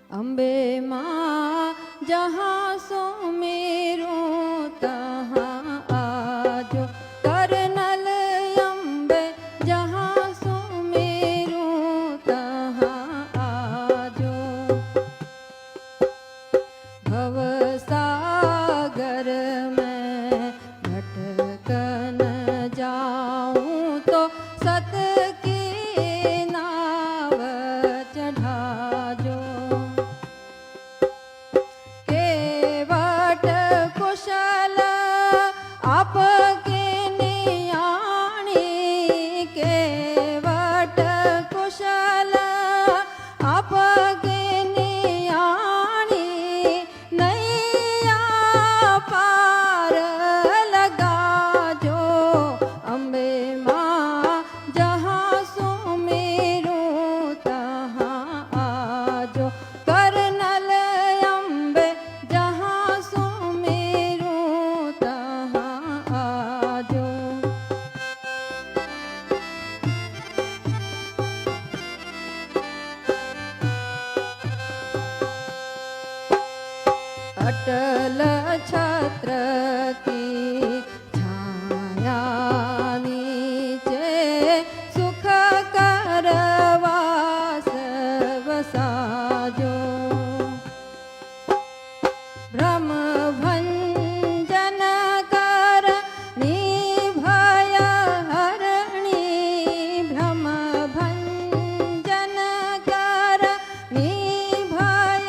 अम्बे माँ जहाँ सो मेरू तहाँ आजो, करनल अम्बे जहाँ सो मेरू तहाँ आजो। भवसागर में भटकन जाऊं तो सत की नाव चढ़ाजो। केवट कुशल आपके नियाणी, केवट कुशल आपके नियाणी, नैया पार लगाजो। अम्बे माँ जहाँ सो मेरू तहाँ आजो, करनल अम्बे जहाँ सो मेरू तहाँ आजो। अटल छत्र की छाया नीचे सुख करवास बसाजो। भ्रम भंजन कर निभय हरणी, भ्रम भंजन कर निभय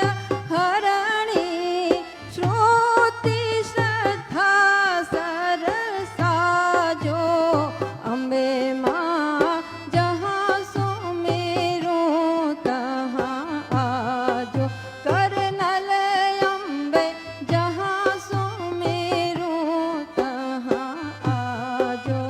हरणी, श्रुति श्रद्धा सरसाजो। अम्बे माँ जहाँ सो मेरू तहाँ आजो, करनल अम्बे जहाँ सो मेरू तहाँ आजो।